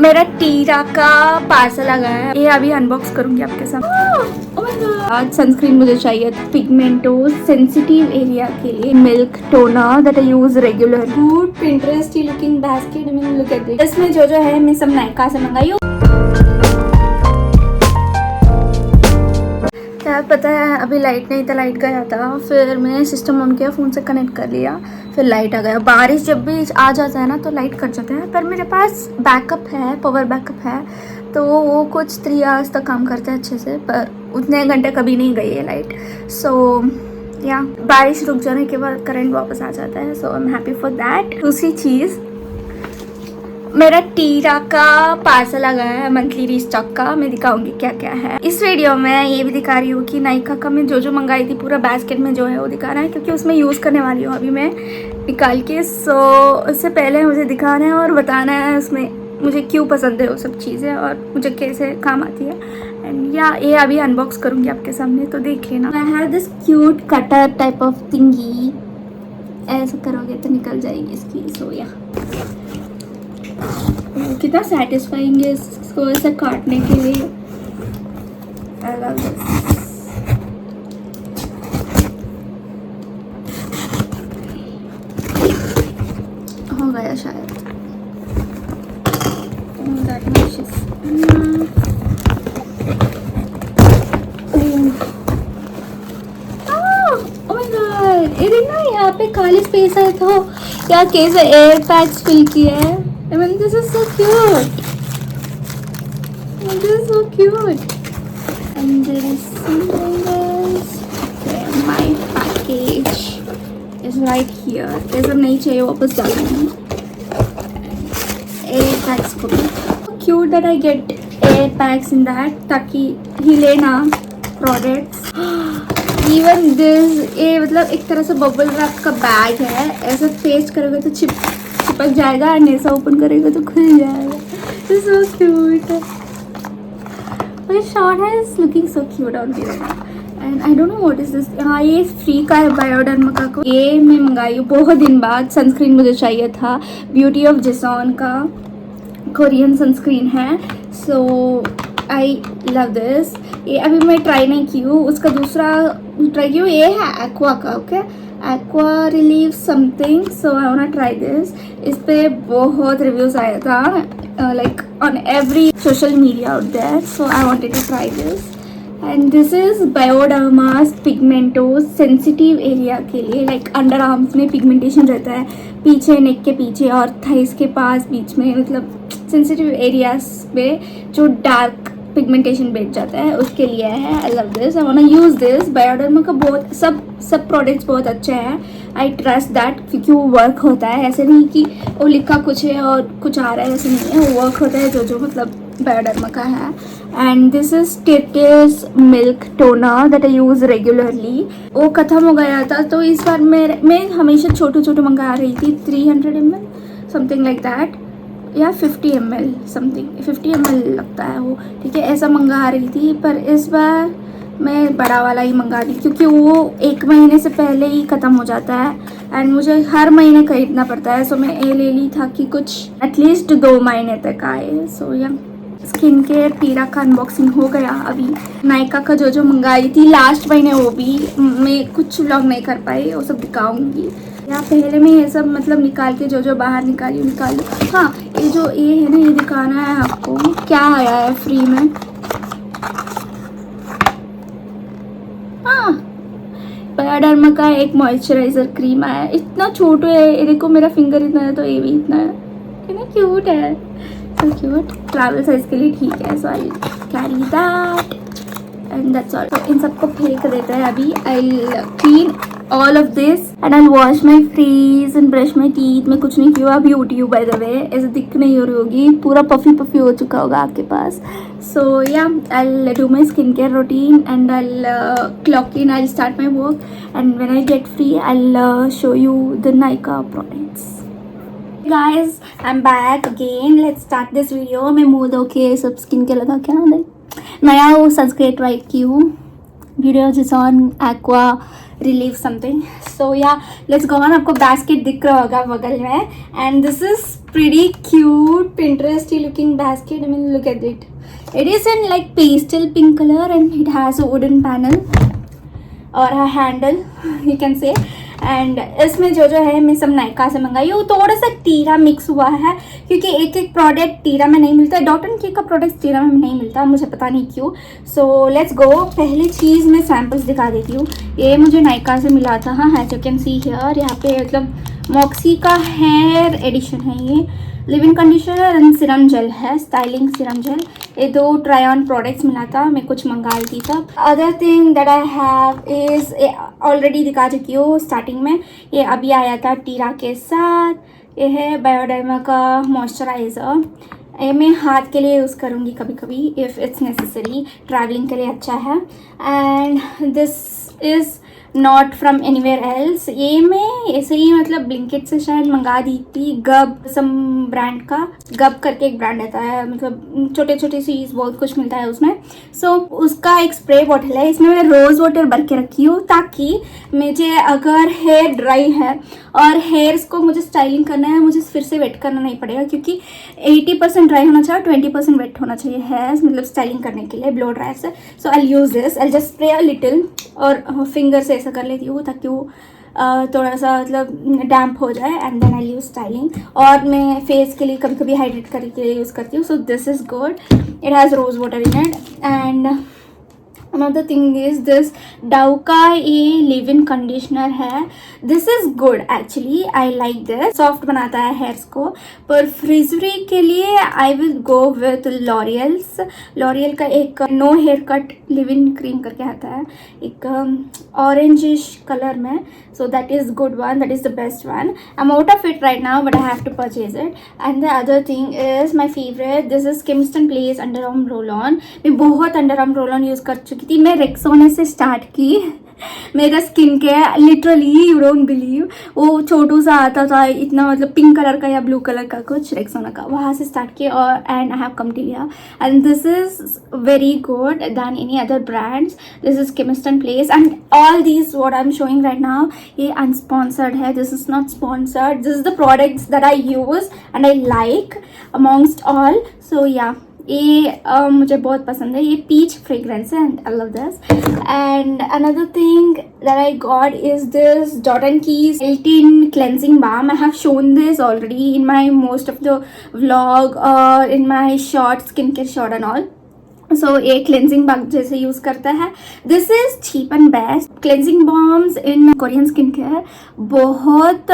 मेरा टीरा का पार्सल आ गया है, ये अभी अनबॉक्स करूंगी आपके साथ। आज सनस्क्रीन मुझे चाहिए पिगमेंटो सेंसिटिव एरिया के लिए, milk toner that I use regular. Good Pinteresty looking basket, I mean look at this. इसमें जो है मैं सब नायका से मंगाई हूँ। क्या पता है, अभी लाइट नहीं था, लाइट गया था, फिर मैंने सिस्टम ऑन किया, फ़ोन से कनेक्ट कर लिया, फिर लाइट आ गया। बारिश जब भी आ जाता है ना तो लाइट कट जाता है, पर मेरे पास बैकअप है, पावर बैकअप है, तो वो कुछ 3 आवर्स तक काम करता है अच्छे से, पर उतने घंटे कभी नहीं गई है लाइट। सो या बारिश रुक जाने के बाद करंट वापस आ जाता है, so I am happy for that. दूसरी चीज़, मेरा टीरा का पार्सल आ गया है मंथली रीस्टॉक का, मैं दिखाऊंगी क्या क्या है इस वीडियो में। ये भी दिखा रही हूँ कि नायका का मैं जो मंगाई थी पूरा बास्केट में जो है वो दिखा रहा है, क्योंकि उसमें यूज़ करने वाली हूँ अभी मैं निकाल के। सो उससे पहले मुझे दिखाना है और बताना है उसमें मुझे क्यों पसंद है वो सब चीज़ें और मुझे कैसे काम आती है। एंड या ये अभी अनबॉक्स करूँगी आपके सामने, तो देख लेना। I have this cute cutter type of थिंगी, ऐसा करोगे तो निकल जाएगी इसकी। सो या कितना सेटिस्फाइंग है इसको ऐसे काटने के लिए। I love this. हो गया शायद। That much is enough. Oh my god! ये देखना, यहाँ पे खाली स्पेस है तो यहाँ कैसे एयर पैक्स फिल किए हैं। I mean, this is so cute. This is so cute. And there is something else. There, my package is right here. ये सब नहीं चाहिए, वापस डालना है। Air packs को भी cute that I get air packs in that, ताकि हिले ना products. Even this, ये मतलब एक तरह से बबल रैप का बैग है, ऐसा पेस्ट करोगे तो चिपक जाएगा, और ऐसा ओपन करेगा तो खुल जाएगा। This is so cute. My short hair is looking so cute on this. And I don't know what is this. हाँ, ये फ्री का है बायोडर्मा का। ये मैं मंगाई हूँ बहुत दिन बाद। सनस्क्रीन मुझे चाहिए था, ब्यूटी ऑफ जेसॉन का कोरियन सनस्क्रीन है। So I love this. ये अभी मैं ट्राई नहीं की हूँ, उसका दूसरा ट्राई की हूँ, ये है एक्वा का। Okay, Aqua relieve something, so I want try this. इस पे बहुत रिव्यूज आया था, like on every social media out there, so I wanted to try this. And this is Bioderma's Pigmento sensitive area के लिए, like under arms में pigmentation रहता है, पीछे नेक के पीछे और थाइस के पास बीच में, मतलब सेंसिटिव एरियाज में जो डार्क पिगमेंटेशन बैठ जाता है, उसके लिए है। I love this, I want to use this. Bioderma का बहुत सब प्रोडक्ट्स बहुत अच्छे हैं, आई ट्रस्ट दैट, क्योंकि वो वर्क होता है। ऐसे नहीं कि वो लिखा कुछ है और कुछ आ रहा है, ऐसे नहीं है, वो वर्क होता है जो मतलब बायोडर्मा का है। And this is Tetis milk toner that I use regularly. वो खत्म हो गया था, तो इस बार मैं हमेशा छोटे मंगा रही थी, 300 ml समथिंग लाइक दैट, या 50 ml समथिंग, 50 ml लगता है वो, ठीक है, ऐसा मंगा रही थी। पर इस बार मैं बड़ा वाला ही मंगा दी, क्योंकि वो 1 महीने से पहले ही ख़त्म हो जाता है एंड मुझे हर महीने खरीदना पड़ता है। सो मैं ये ले ली था कि कुछ एटलीस्ट 2 महीने तक आए। सो या स्किन केयर टीरा का अनबॉक्सिंग हो गया। अभी नायका का जो मंगाई थी लास्ट महीने, वो भी मैं कुछ व्लॉग नहीं कर पाई, वो सब दिखाऊंगी। या पहले मैं ये सब मतलब निकाल के जो बाहर निकालूँ। हाँ, ये है ना, ये दिखाना है आपको क्या आया है फ्री में। हाँ, बायोडर्मा का एक मॉइस्चराइजर क्रीम आया है, इतना छोटा है, ये देखो मेरा फिंगर इतना है तो ये भी इतना है, कितना क्यूट है, सो क्यूट। ट्रैवल साइज के लिए ठीक है, so I carry that and that's all. तो इन सबको फेंक देते हैं अभी। I clean all of this and I'll wash my face and brush my teeth। मैं कुछ नहीं किया, अभी उठी हूँ by the way, ऐसे दिख नहीं हो रही होगी, पूरा पफी हो चुका होगा आपके पास। So yeah, I'll do my skincare routine and I'll clock in, I'll start my work and when I get free I'll show you the Nykaa products। Guys, I'm back again, let's start this video। मैं मुँह धो के सब skin के लगा के ना, नया वो सनस्क्रीन ट्राई की हूँ, वीडियो जिस on Aqua relieve something. So yeah let's go on. आपको बास्केट दिख रहा होगा बगल में. And this is pretty cute Pinteresty looking basket. I mean look at it. It is in like pastel pink color and it has a wooden panel or a handle you can say. And इसमें जो है मैं सब नायका से मंगाई हूँ. थोड़ा सा टीरा मिक्स हुआ है क्योंकि एक एक प्रोडक्ट टीरा में नहीं मिलता है. डॉट एंड की का प्रोडक्ट टीरा में नहीं मिलता, मुझे पता नहीं क्यों. So let's go. पहली चीज़ मैं सैम्पल्स दिखा देती हूँ. ये मुझे नायका से मिला था. हाँ, as you can see here. यहाँ पे मतलब मॉक्सी का हेयर एडिशन है. ये living conditioner and serum gel है, स्टाइलिंग सीरम जेल. ये 2 ट्राई ऑन प्रोडक्ट्स मिला था. मैं कुछ मंगाई थी तब. Other thing that I have is already दिखा चुकी हूँ स्टार्टिंग में. ये अभी आया था टीरा के साथ. ये है बायोडर्मा का मॉइस्चराइज़र. ये मैं हाथ के लिए यूज़ करूँगी कभी कभी इफ़ इट्स नेसेसरी. ट्रैवलिंग के लिए अच्छा है. And this is not from anywhere else. ये मैं ऐसे ही मतलब ब्लिंकिट से शायद मंगा दी थी. गब सम ब्रांड का, गब करके एक ब्रांड आता है. मतलब छोटे छोटे चीज़ बहुत कुछ मिलता है उसमें. सो उसका एक स्प्रे बॉटल है. इसमें मैं रोज़ वाटर भर के रखी हूँ ताकि मुझे अगर हेयर ड्राई है और हेयर्स को मुझे स्टाइलिंग करना है, मुझे फिर से वेट करना नहीं पड़ेगा. क्योंकि 80% ड्राई होना चाहिए, 20% वेट होना चाहिए हेयर्स मतलब स्टाइलिंग करने के लिए ब्लो ड्रायर से. So I use this. I just spray a little और फिंगर से ऐसा कर लेती हूँ ताकि वो थोड़ा सा मतलब डैम्प हो जाए. And then I use styling. और मैं फेस के लिए कभी कभी हाइड्रेट करने के लिए यूज़ करती हूँ. So this is good. It has rose water in it. And another thing is this Dove का ये लिव-इन कंडीशनर है. This is good actually. I like this. Soft बनाता है हेयर्स को. पर फ्रिजरी के लिए I will go with L'Oréal का एक no hair cut leave in cream करके आता है, एक ऑरेंजिश कलर में. So that is good one. That is the best one. I am out of it right now but I have to purchase it. And the other thing is my favourite. This is Kimston place under arm roll on. मैं बहुत under arm roll on use कर चुकी थी. मैं Rexona से start की मेरा skin care. Literally you don't believe, वो छोटू सा आता था इतना मतलब पिंक कलर का या ब्लू कलर का कुछ रेक्सोना का, वहाँ से स्टार्ट किया. और and I have come till here. And this is very good than any other brands. This is Kimston place. And all these what I am showing right now ये unsponsored है. This is not sponsored. This is the products that I use and I like amongst all. So yeah ये मुझे बहुत पसंद है. ये peach fragrance है and I love this. And another thing that I got is this dot and keys 18 cleansing balm. I have shown this already in my most of the vlog और in my short skin care short and all. So ये cleansing balm जैसे use करता है. This is cheap and best. Cleansing balms in Korean skin care बहुत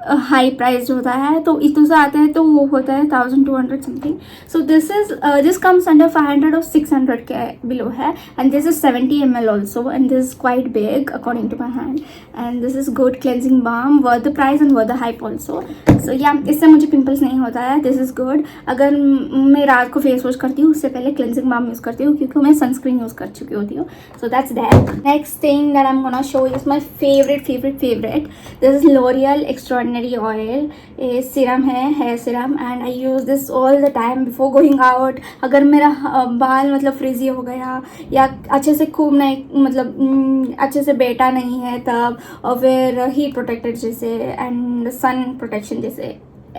high price होता है. तो इतना सा आता है तो वो होता है 1200 something. So this comes under 500 और 600 के बिलो है. And this is 70 ml also. And this is quite big according to my hand. And this is good cleansing balm worth the price and worth the hype also. So yeah इससे मुझे pimples नहीं होता है. This is गुड. अगर मैं रात को फेस वॉश करती हूँ उससे पहले क्लेंजिंग बाम यूज़ करती हूँ क्योंकि मैं सनस्क्रीन यूज़ कर चुकी होती हूँ. So that's that. Next thing that I am gonna show is my favourite. This is L'Oréal extraordinary oil. ये सीरम है, hair serum. And I use this all the time before going out. अगर मेरा बाल मतलब फ्रिजी हो गया या अच्छे से खूब नहीं मतलब अच्छे से बेटा नहीं है तब, और फिर हीट प्रोटेक्टेड जैसे एंड सन प्रोटेक्शन जैसे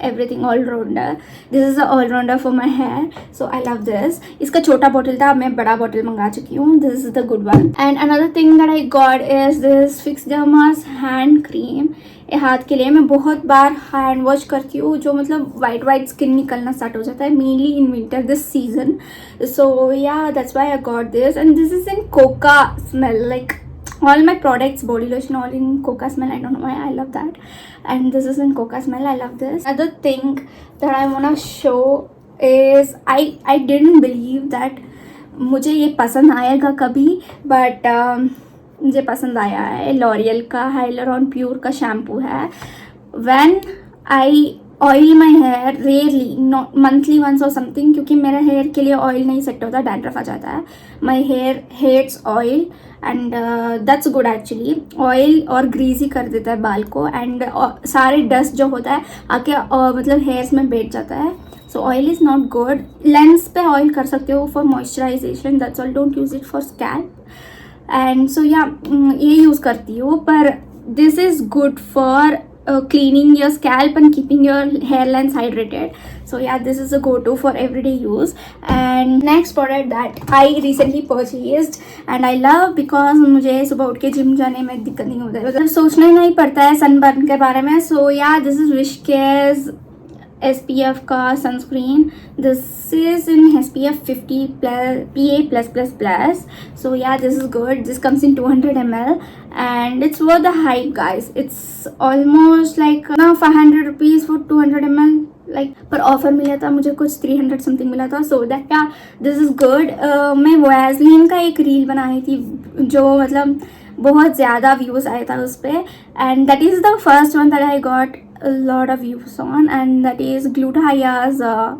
everything all rounder. This is a all rounder for my hair, so I love this. इसका छोटा बॉटल था, अब मैं बड़ा बॉटल मंगा चुकी हूँ. This is the good one. And another thing that I got is this Fix Derma's hand cream. ये हाथ के लिए मैं बहुत बार हैंड वॉश करती हूँ जो मतलब वाइट स्किन निकलना स्टार्ट हो जाता है mainly in winter this season. So yeah that's why I got this. And this is in cocoa smell. Like all my products, body lotion, all in coca smell. I don't know why I love that. And this is in coca smell. I love this. Another thing that I want to show is I didn't believe that मुझे ये पसंद आएगा कभी, but मुझे पसंद आया है. L'Oréal का हाइलुरोन प्योर का शैम्पू है. When I oil my hair rarely not monthly once or something, क्योंकि मेरा हेयर के लिए ऑयल नहीं सेट होता, डैंड्रफ आ जाता है. My hair hates oil and that's good actually. Oil और ग्रीजी कर देता है बाल को एंड सारे डस्ट जो होता है आके मतलब हेयर्स में बैठ जाता है. सो oil is not good. Lens पे ऑयल कर सकते हो for moisturisation, that's all. Don't use it for scalp. And so yeah ये यूज़ करती हूँ. पर this is good for cleaning your scalp and keeping your hairlines hydrated. So yeah, this is a go-to for everyday use. And next product that I recently purchased and I love because मुझे सुबह उठ के gym जाने में दिक्कत नहीं होता है, मतलब सोचना ही नहीं पड़ता है सनबर्न के बारे में. So yeah, this is Wishcare's SPF का sunscreen. This is in SPF 50 plus PA+++. So yeah, this is good. This comes in 200 ml and it's worth the hype, guys. It's almost like now 500 rupees for 200 ml. Like पर offer मिला था मुझे, कुछ 300 something मिला था. So that या this is good. मैं Vaseline का एक रील बनाई थी जो मतलब बहुत ज़्यादा व्यूज़ आया था उस पर, and that is the first one that I got a lot of views on, and that is Glutahiya's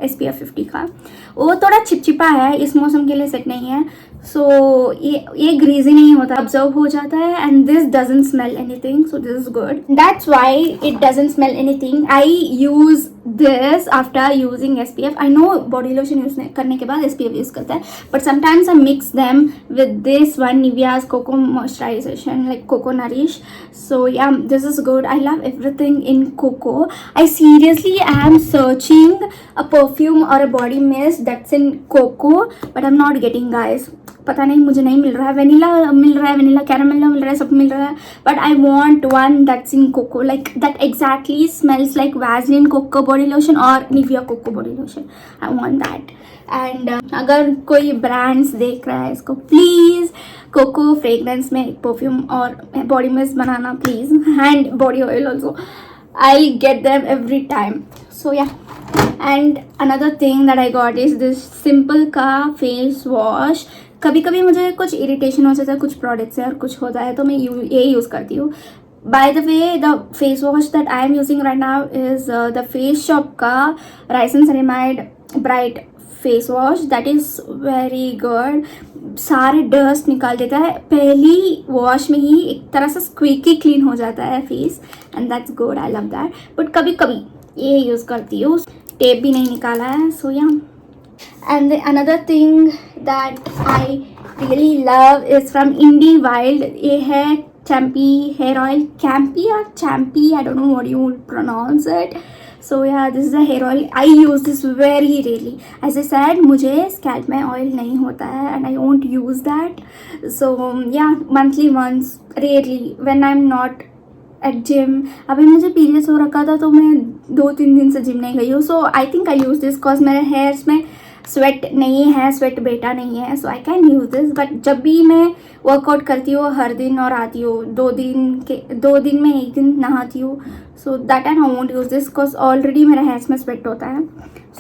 SPF 50 का. वो थोड़ा चिपचिपा है, इस मौसम के लिए सेट नहीं है. सो ये ग्रीजी नहीं होता, ऑब्जर्व हो जाता है. And this doesn't smell anything, so this is good. That's why it doesn't smell anything. I use this after using SPF. I know body lotion use करने के बाद SPF यूज करता है, but sometimes I mix them with this one Nivea's cocoa moisturization like cocoa nourish. So yeah this is good. I love everything in cocoa. I seriously am searching a perfume or a body mist that's in coco, but I'm not getting, guys. पता नहीं, मुझे नहीं मिल रहा है. Vanilla मिल रहा है, vanilla caramel मिल रहा है, सब मिल रहा है, but I want one that's in cocoa, like that exactly smells like Vaseline cocoa body lotion और Nivea cocoa body lotion. I want that. And अगर कोई ब्रांड्स देख रहा है इसको, प्लीज़ कोको फ्रेगरेंस में एक परफ्यूम और body mist banana please, and body oil also. I get them every time. So yeah, and another thing that I got is this Simple का face wash. कभी कभी मुझे कुछ इरिटेशन हो जाता है कुछ प्रोडक्ट से और कुछ होता है तो मैं ये यूज़ करती हूँ. By the way, the face wash that I am using right now is the Face Shop का Rice and Ceramide Bright face wash. That is very good. सारे डस्ट निकाल देता है, पहली वॉश में ही एक तरह से स्क्वीकी क्लीन हो जाता है face, and that's good. I love that. But कभी कभी ये यूज़ करती हूँ, टेप भी नहीं निकाला है. So yeah, and another thing that I really love is from Indie Wild. ये है चैम्पी हेयर ऑयल. कैम्पी और Champi, I don't know what you pronounce it. So yeah, this is a hair oil. I use this very rarely. As I said, मुझे scalp में oil नहीं होता है and I won't use that. So yeah, monthly once, rarely when I'm not at gym. अभी मुझे periods हो रखा था तो मैं 2-3 दिन से जिम नहीं गई हूँ. So I think I use this cause मेरे हेयर्स में स्वेट नहीं है, स्वेट बेटा नहीं है. So I can use this. But जब भी मैं वर्कआउट करती हूँ हर दिन और आती हूँ 2 दिन में 1 दिन नहाती हूँ, so that time I won't use this because already मेरे हेयर्स में स्वेट होता है.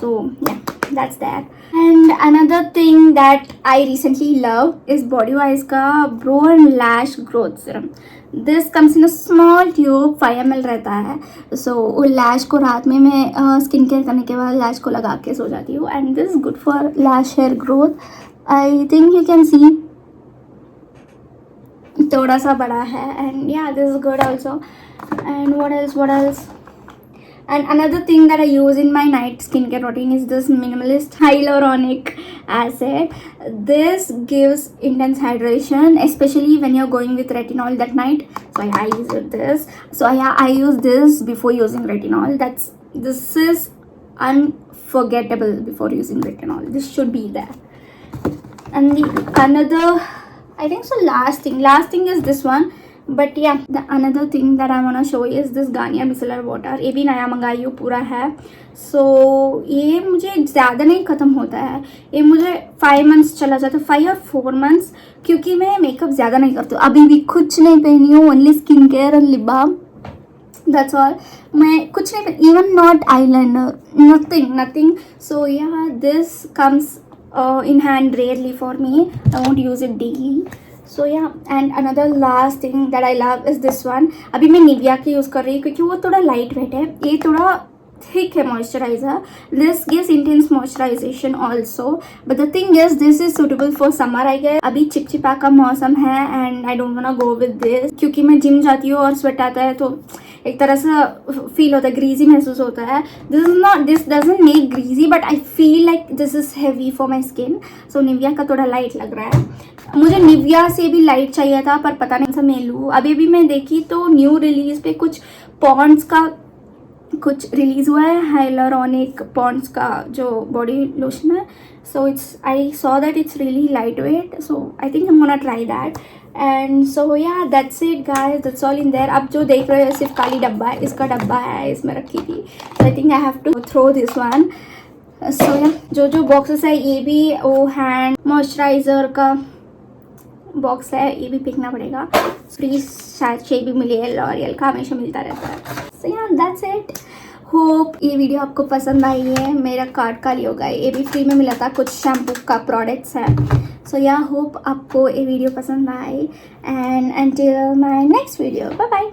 So yeah, that's that. And another thing that I recently love is Bodywise का brow and lash growth serum. This comes in a small tube, 5 ml रहता है. सो वो लैश को रात में मैं स्किन केयर करने के बाद लैश को लगा के सो जाती हूँ, and this is good for lash hair growth. I think you can see थोड़ा सा बड़ा है, and yeah this is good also. And what else? And another thing that I use in my night skincare routine is this Minimalist Hyaluronic Acid. This gives intense hydration, especially when you're going with retinol that night. So I use this. So yeah, I use this before using retinol. This is unforgettable before using retinol. This should be there. And another, I think so, last thing is this one. But yeah the another thing that I want to show is this Garnier micellar water. ये भी नया मंगाई हूँ, पूरा है. सो ये मुझे ज़्यादा नहीं ख़त्म होता है, ये मुझे 5 months चला जाता है, 5 or 4 months, क्योंकि मैं मेकअप ज़्यादा नहीं करती हूँ. अभी भी कुछ नहीं पहनी हूँ, only skin care and lip balm, that's all. मैं कुछ नहीं पहनी, even not eyeliner, nothing. So yeah, this comes in hand rarely for me. I won't use it daily. So yeah, and another last thing that I love is this one. अभी मैं Nivea की use कर रही हूँ क्योंकि वो थोड़ा light weight है, ये थोड़ा थिक है moisturiser. This gives intense moisturisation also, but the thing is this is suitable for summer. I guess अभी चिपचिपा का मौसम है and I don't want to go with this, क्योंकि मैं जिम जाती हूँ और स्वेट आता है तो एक तरह से फील होता है, ग्रीजी महसूस होता है. This doesn't make greasy but I feel like this is heavy for my skin. So Nivea का थोड़ा लाइट लग रहा है. मुझे निविया से भी लाइट चाहिए था पर पता नहीं सा मैं लूँ. अभी मैं देखी तो न्यू रिलीज पे कुछ पॉन्ड्स का कुछ रिलीज हुआ है, हाइलुरोनिक पॉन्ड्स का जो बॉडी लोशन है. So I saw that it's really light weight, so I think I am gonna try that. And so yeah that's it guys, that's all in there. अब जो देख रहे हो सिर्फ काली डब्बा है, इसका डब्बा है, इसमें रखी थी. So I think I have to throw this one. So yeah जो बॉक्सेस है ये भी वो हैंड मॉइस्चराइजर का बॉक्स है, ये भी फेंकना पड़ेगा. फ्री सैशे भी मिली है, लॉरियल का हमेशा मिलता रहता है. So yeah that's it. Hope ये वीडियो आपको पसंद आई है. मेरा कार्ड खाली हो गया, ये भी फ्री में मिला था, कुछ शैम्पू का प्रोडक्ट्स है. सो या होप आपको ये वीडियो पसंद आए. And until my next video, bye bye.